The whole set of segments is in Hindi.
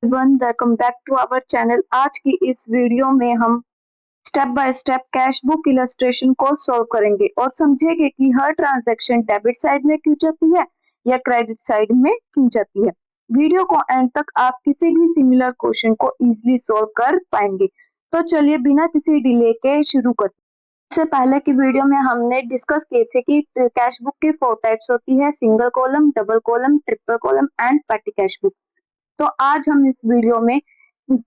Welcome back to our channel. आज की इस वीडियो में हम step by step cash book illustration को सॉल्व करेंगे और समझेंगे कि हर ट्रांजैक्शन डेबिट साइड में क्यों जाती है या क्रेडिट साइड में क्यों जाती है। वीडियो को एंड तक आप किसी भी सिमिलर क्वेश्चन को इजीली सॉल्व कर पाएंगे। तो चलिए बिना किसी डिले के शुरू करते हैं। इससे पहले की वीडियो में हमने डिस्कस किए थे कि कैश बुक की 4 टाइप्स होती है, single column, double column, triple column and petty cash book. तो आज हम इस वीडियो में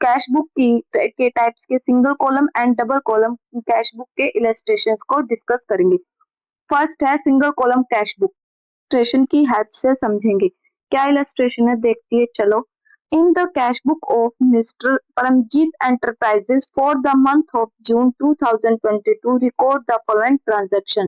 कैश बुक के टाइप्स के single column and double column cash book के इलस्ट्रेशंस को डिस्कस करेंगे। फर्स्ट है single column cash book. Illustration की हेल्प से समझेंगे क्या इलस्ट्रेशन है, देखती है चलो। In the cash book of mister Paramjit enterprises for the month of June 2022 record the following transaction.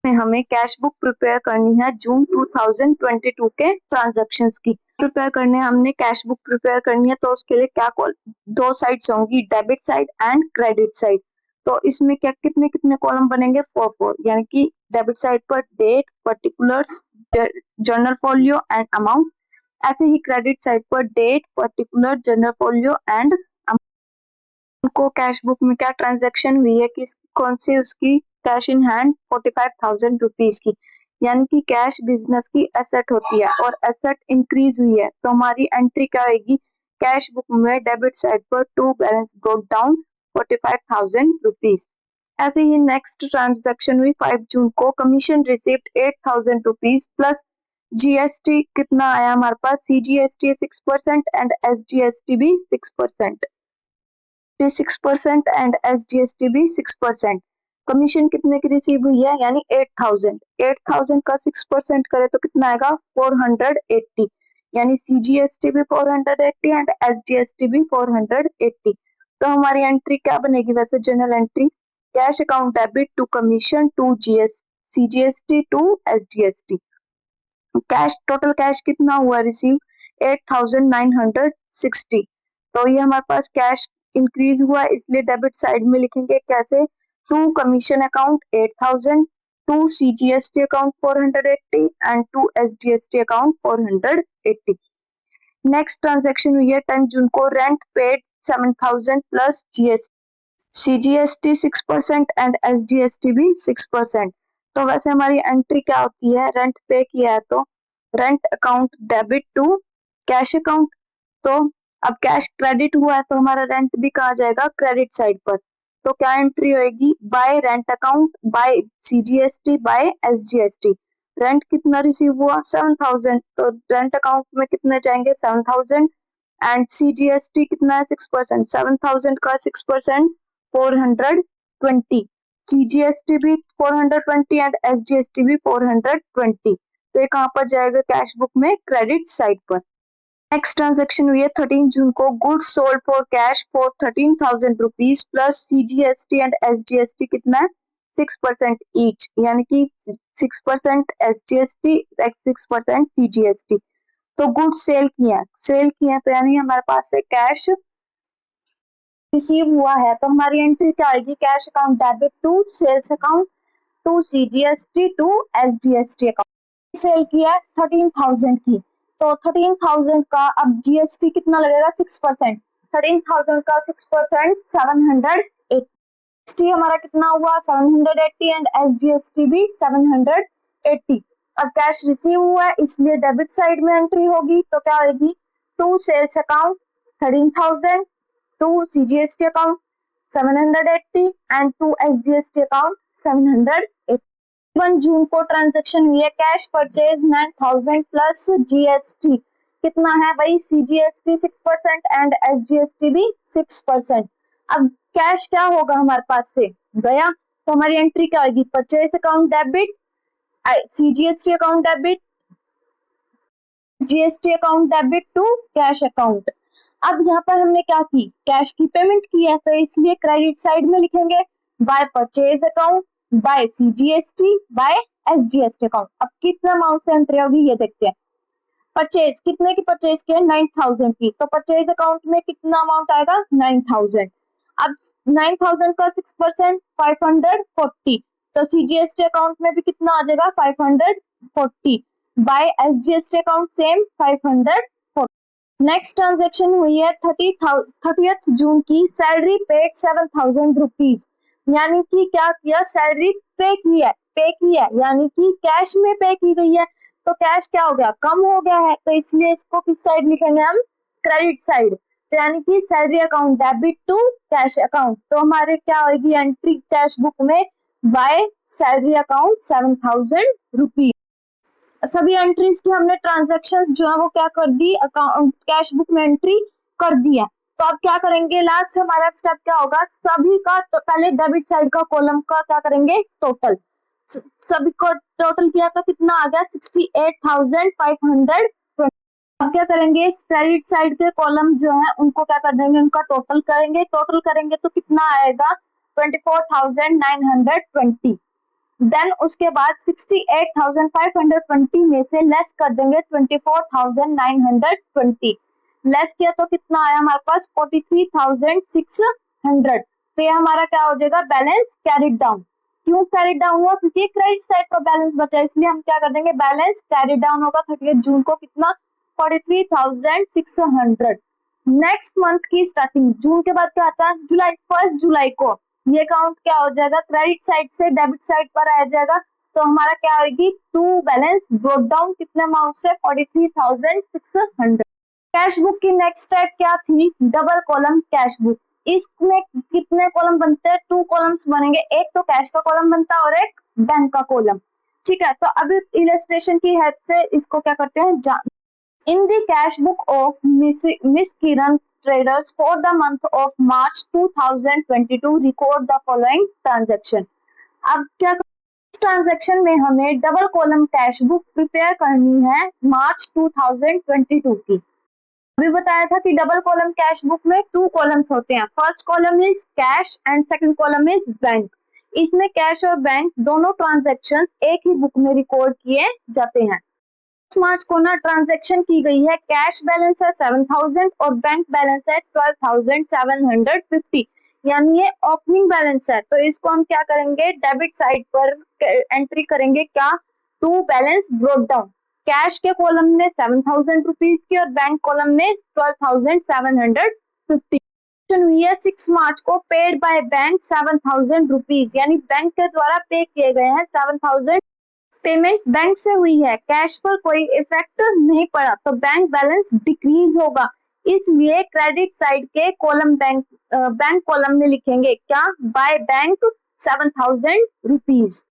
में हमें कैश बुक प्रिपेयर करनी है जून 2022 के ट्रांजैक्शंस की। प्रिपेयर करने हमने कैश बुक प्रिपेयर करनी है तो उसके लिए क्या दो साइड्स होंगी, debit side and credit side. तो इसमें क्या कितने कितने कॉलम बनेंगे, 4 यानी कि डेबिट साइड पर date, particulars, journal folio and amount. ऐसे ही क्रेडिट साइड पर date, particular, journal folio and को कैश बुक में क्या ट्रांजैक्शन हुई है, किस कौन सी उसकी कैश इन हैंड 45,000 रुपीज की, यानी कि कैश बिजनेस की एसेट होती है और एसेट इंक्रीज हुई है तो हमारी एंट्री क्या आएगी कैश बुक में डेबिट साइड पर to balance brought down 45,000 rupees. ऐसे ही नेक्स्ट ट्रांजैक्शन हुई 5 जून को, commission receipt 8,000 rupees plus GST कितना आया हमारे पास, सीजीएसटी 6% एंड एसजीएसटी भी 6%, 6% एंड एसजीएसटी भी 6%। कमीशन कितने की रिसीव हुई है, यानी 8,000 का 6% करे तो कितना आएगा 480, यानी सीजीएसटी भी 480 एंड एसजीएसटी भी 480। तो हमारी एंट्री क्या बनेगी, वैसे journal entry cash account debit to commission to CGST to SGST. Cash total cash कितना हुआ रिसीव 8,960। तो ये हमारे पास कैश इंक्रीज हुआ इसलिए डेबिट साइड में लिखेंगे कैसे, to commission account 8,000, to CGST account 480 and to SGST account 480। Next transaction हुई है 10 जून को, rent paid 7,000 plus GST, CGST 6% and SGST भी 6%। तो वैसे हमारी एंट्री क्या होती है, रेंट पे किया है तो rent account debit to cash account. तो अब कैश क्रेडिट हुआ है तो हमारा रेंट भी कहा जाएगा क्रेडिट साइड पर। तो क्या एंट्री होएगी, by rent account by CGST by SGST. Rent कितना रिसीव हुआ 7,000 तो रेंट अकाउंट में कितने जाएंगे 7,000 एंड सीजीएसटी कितना है 6%, 7,000 का 6% 420, सीजीएसटी भी 420 एंड एसजीएसटी भी 420। तो ये कहां पर जाएगा कैश बुक में क्रेडिट साइड पर। नेक्स्ट ट्रांजैक्शन हुई है 13 जून को, goods sold for cash for 13,000 rupees plus CGST and SGST कितना है 6% ईच, यानी कि 6% एसजीएसटी 6% सीजीएसटी। तो गुड्स सेल किया तो यानी हमारे पास से कैश रिसीव हुआ है तो हमारी एंट्री क्या आएगी, cash account debit to sales account to CGST to SGST account. Sale किया 13,000 की तो 13,000 का अब जीएसटी कितना लगेगा 6%, 13,000 का 6% 780, हमारा कितना हुआ 780 एंड एसडीएसटी भी 780। अब कैश रिसीव हुआ है इसलिए डेबिट साइड में एंट्री होगी तो क्या आएगी, to sales account 13,000, to CGST account 780 and to SGST account 780। 1 June को ट्रांजैक्शन हुई है, कैश परचेज 9,000 प्लस जीएसटी कितना है भाई, सीजीएसटी 6% एंड एसजीएसटी भी 6%। अब कैश क्या होगा हमारे पास से गया तो हमारी एंट्री क्या आएगी, purchase account debit, CGST account debit, GST account debit to cash account. अब यहाँ पर हमने क्या की, कैश की पेमेंट की है तो इसलिए क्रेडिट साइड में लिखेंगे by purchase account by CGST by SGST account. अब कितना अमाउंट से एंट्री होगी ये देखते हैं। परचेज कितने की परचेज की है 9,000 की, तो परचेज अकाउंट में कितना अमाउंट आएगा 9,000। अब 9,000 का 6% 540, तो सीजीएसटी अकाउंट में भी कितना आ जाएगा 540 by SGST account same 540। Next transaction हुई है 30th जून की, सैलरी पेड 7,000 रुपीज, यानी कि क्या किया, सैलरी पे की है यानी कि कैश में पे की गई है। तो कैश क्या हो गया, कम हो गया है, तो इसलिए इसको किस साइड लिखेंगे हम, क्रेडिट साइड। तो यानी कि salary account debit to cash account, तो हमारे क्या होगी एंट्री कैश बुक में, बाय सैलरी अकाउंट 7,000 रुपीज। सभी एंट्रीज की हमने ट्रांजैक्शंस जो है वो क्या कर दी, अकाउंट कैश बुक में एंट्री कर दी है। तो अब क्या करेंगे, लास्ट हमारा स्टेप क्या होगा, सभी का तो पहले डेबिट साइड का कॉलम का क्या करेंगे, टोटल सभी को टोटल किया तो कितना आ गया 68,500। अब क्या करेंगे, क्रेडिट साइड के कॉलम जो है उनको क्या कर देंगे, उनका टोटल करेंगे, टोटल करेंगे तो कितना आएगा 24,920। देन उसके बाद 68,520 में से लेस कर देंगे 24,920, लेस किया तो कितना आया हमारे पास 43,600। तो ये हमारा क्या हो जाएगा, बैलेंस कैरिड डाउन। क्यों कैरिड डाउन हुआ, क्योंकि क्रेडिट साइड का बैलेंस बचा, इसलिए हम क्या कर देंगे, बैलेंस कैरिड डाउन होगा 30 जून को कितना, 43,600। नेक्स्ट मंथ की स्टार्टिंग जून के बाद क्या आता है, जुलाई, 1 जुलाई को ये अकाउंट क्या हो जाएगा, क्रेडिट साइड से डेबिट साइड पर आ जाएगा। तो हमारा क्या होगी, टू बैलेंस ब्रोट डाउन कितने अमाउंट से, 43,600। कैश बुक की नेक्स्ट स्टेप क्या थी, डबल कॉलम कैश बुक। इसमें कितने कॉलम बनते हैं, 2 कॉलम्स बनेंगे, एक तो कैश का कॉलम बनता है और एक बैंक का कॉलम। ठीक है, तो अभी इलस्ट्रेशन की हेल्प से इसको क्या करते हैं, in the cash book of Miss Kiran Traders for the month of March 2022 record the following transaction। अब क्या, इस ट्रांजेक्शन में हमें double column cash book prepare करनी है मार्च 2022 की। अभी बताया था कि डबल कॉलम कैश बुक में 2 कॉलम्स होते हैं, first column is cash and second column is bank. इसमें कैश और बैंक दोनों ट्रांजेक्शन एक ही बुक में रिकॉर्ड किए जाते हैं। मार्च को ना ट्रांजैक्शन की गई है, कैश बैलेंस है 7,000 और बैंक बैलेंस है 12,750, यानी ये ओपनिंग बैलेंस है। तो इसको हम क्या करेंगे, डेबिट साइड पर एंट्री करेंगे, क्या, to balance brought down. Cash के कॉलम ने 7,000 रुपीज की और बैंक कॉलम ने 12,750 हुई है। 6 मार्च को पेड बाय बैंक 7,000 रुपीज, यानी बैंक के द्वारा पे किए गए हैं 7,000। पेमेंट बैंक से हुई है, कैश पर कोई इफेक्ट नहीं पड़ा, तो बैंक बैलेंस डिक्रीज होगा, इसलिए क्रेडिट साइड के कॉलम बैंक कॉलम में लिखेंगे क्या, by bank 7,000 rupees.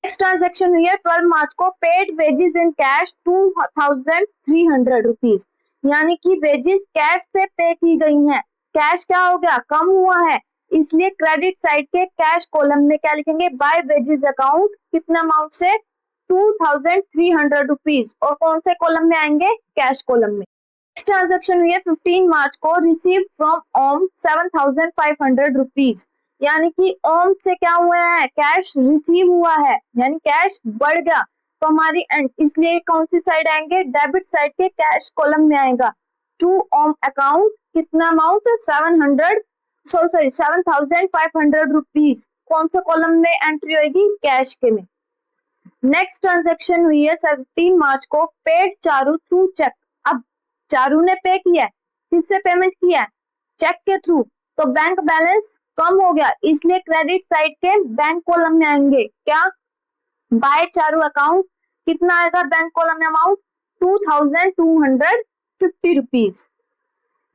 Next transaction हुई है 12 मार्च को, paid wages in cash 2,300 rupees, यानी कि वेजेस कैश से पे की गई हैं। कैश क्या हो गया, कम हुआ है, इसलिए क्रेडिट साइड के कैश कॉलम में क्या लिखेंगे, बाय वेजेस अकाउंट कितना अमाउंट से 2,300 रुपीज, और कौन से कॉलम में आएंगे, कैश कॉलम में। नेक्स्ट ट्रांजेक्शन हुई है 15 मार्च को, रिसीव फ्रॉम ओम 7,500 रुपीज, यानी कि ओम से क्या हुआ है, कैश रिसीव हुआ है, यानी कैश बढ़ गया, तो हमारी इसलिए कौन सी साइड आएंगे, डेबिट साइड के कैश कॉलम में आएगा। टू ओम अकाउंट कितना अमाउंट 7,500 रुपीज, कौन से कॉलम में एंट्री होगी, कैश के में। नेक्स्ट ट्रांजेक्शन हुई है 17 मार्च को, पेड चारू थ्रू चेक। अब चारू ने पे किया है, किससे पेमेंट किया है, चेक के थ्रू, तो बैंक बैलेंस कम हो गया, इसलिए क्रेडिट साइड के बैंक कॉलम में आएंगे क्या, बाय चारू अकाउंट कितना आएगा, बैंक कॉलम में अमाउंट 2,250 रुपीज।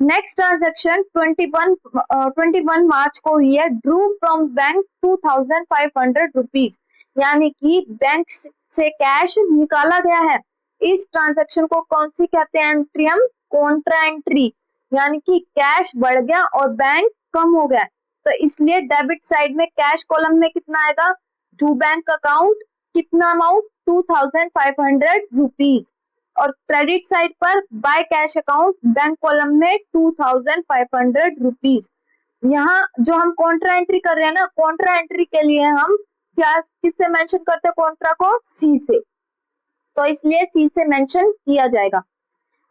नेक्स्ट ट्रांजेक्शन 21 मार्च को हुई है, ड्रू फ्रॉम बैंक 2,500 रुपीज, यानी कि बैंक से कैश निकाला गया है। इस ट्रांजैक्शन को कौन सी कहते हैं, एंट्री हम कॉन्ट्रा एंट्री, यानी कि कैश बढ़ गया और बैंक कम हो गया, तो इसलिए डेबिट साइड में कैश कॉलम में कितना आएगा, टू बैंक अकाउंट कितना अमाउंट 2,500 रुपीज, और क्रेडिट साइड पर by cash account bank column में 2,500 रुपीज। यहाँ जो हम कॉन्ट्रा एंट्री कर रहे हैं ना, कॉन्ट्रा एंट्री के लिए हम क्या किससे मेंशन करते हैं कॉन्ट्रा को, सी से, तो इसलिए सी से मेंशन किया जाएगा।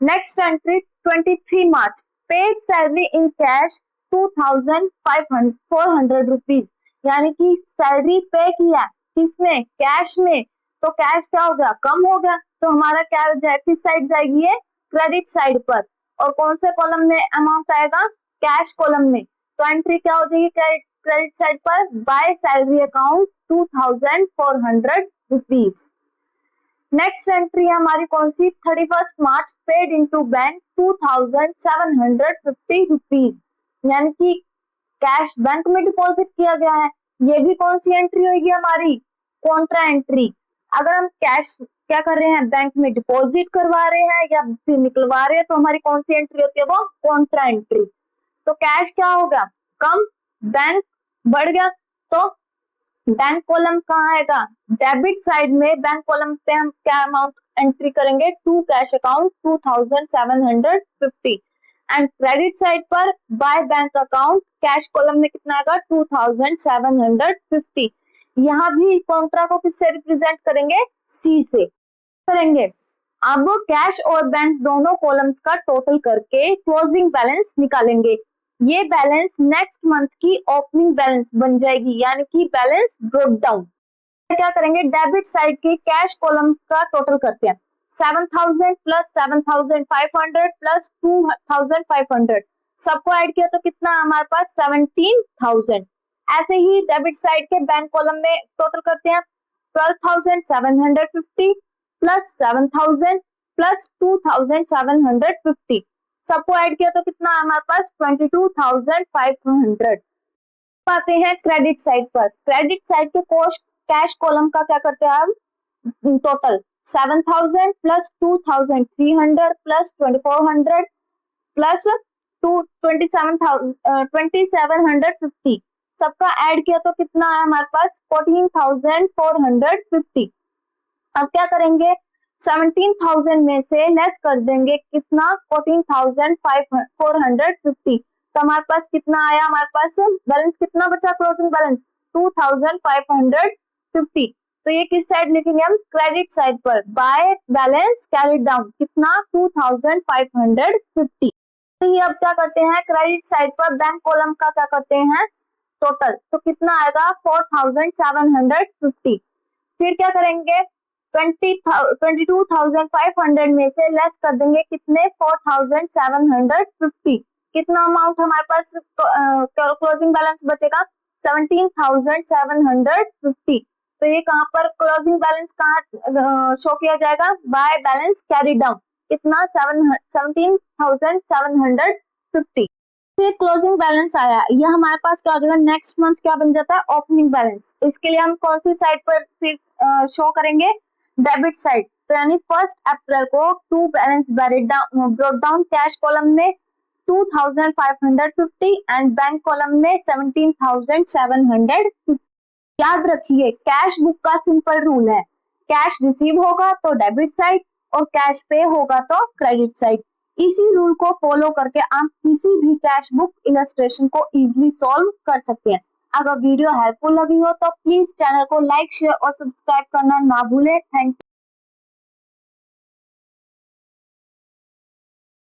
Next entry 23 March, paid salary in cash 2,400 rupees, यानी कि सैलरी पे किया किसमें, कैश में, तो कैश क्या हो गया, कम हो गया, तो हमारा क्या जाए, किस साइड जाएगी, ये क्रेडिट साइड पर, और कौन से कॉलम में अमाउंट आएगा, कैश कॉलम में। तो एंट्री क्या हो जाएगी क्रेडिट साइड पर, bye salary account 2400 rupees. Next entry है हमारी कौन सी, 31 मार्च पेड इनटू बैंक 2750 रुपीज, यानी कि कैश बैंक में डिपॉजिट किया गया है। ये भी कौन सी एंट्री होगी हमारी, कॉन्ट्रा एंट्री। अगर हम कैश क्या कर रहे हैं, बैंक में डिपॉजिट करवा रहे हैं या फिर निकलवा रहे हैं, तो हमारी कौन सी एंट्री होती है, वो कॉन्ट्रा एंट्री। तो कैश क्या होगा, कम, बैंक बढ़ गया, तो बैंक कॉलम कहाँ आएगा, डेबिट साइड में। बैंक कॉलम पे हम क्या अमाउंट एंट्री करेंगे, to cash account 2750 and credit side पर by bank account, cash column में कितना आएगा 2750। यहाँ भी कॉन्ट्रा को किससे रिप्रेजेंट करेंगे, सी से करेंगे। अब कैश और बैंक दोनों कॉलम्स का टोटल करके क्लोजिंग बैलेंस निकालेंगे। ये बैलेंस नेक्स्ट मंथ की ओपनिंग बैलेंस बन जाएगी, यानी कि बैलेंस ब्रोक डाउन। क्या करेंगे, डेबिट साइड के कैश कॉलम का टोटल करते हैं, 7000 प्लस 7500 प्लस 2500, सबको ऐड किया तो कितना हमारे पास 17000। ऐसे ही डेबिट साइड के बैंक कॉलम में टोटल करते हैं, 12750 प्लस 7000 प्लस 2750, सबको ऐड किया तो कितना हमारे पास 22500। आते हैं क्रेडिट साइड पर। क्रेडिट साइड के कैश कॉलम का क्या करते हैं हम, टोटल 7000 प्लस 2300 प्लस 2400 प्लस 2750, सबका ऐड किया तो कितना है हमारे पास 14450। अब क्या करेंगे, 17000 में से लेस कर देंगे कितना, 14450, तो हमारे पास कितना आया, हमारे पास बैलेंस कितना बचा, क्लोजिंग बैलेंस 2550। तो ये किस साइड लिखेंगे हम, क्रेडिट साइड पर, बाय बैलेंस कैरिड डाउन कितना 2550। तो ये अब क्या करते हैं, क्रेडिट साइड पर बैंक कॉलम का क्या करते हैं टोटल, तो कितना आएगा 4750। फिर क्या करेंगे, 22,500 में से लेस कर देंगे कितने, 4750, कितना अमाउंट हमारे पास क्लोजिंग बैलेंस बचेगा 17,750। तो ये कहाँ पर क्लोजिंग बैलेंस कहाँ शो किया जाएगा, बाय बैलेंस कैरी डाउन कितना 17,750। तो ये क्लोजिंग बैलेंस आया, ये हमारे पास क्या हो जाएगा, नेक्स्ट मंथ क्या बन जाता है, ओपनिंग बैलेंस। इसके लिए हम कौन सी साइड पर फिर शो करेंगे, डेबिट साइड। तो यानी 1 अप्रैल को to balance brought down, cash column में 2550 एंड बैंक कॉलम में 17,750। याद रखिए कैश बुक का सिंपल रूल है, कैश रिसीव होगा तो डेबिट साइड और कैश पे होगा तो क्रेडिट साइड। इसी रूल को फॉलो करके आप किसी भी कैश बुक इलस्ट्रेशन को इजीली सॉल्व कर सकते हैं। अगर वीडियो हेल्पफुल लगी हो तो प्लीज चैनल को लाइक, शेयर और सब्सक्राइब करना ना भूलें। Thank you.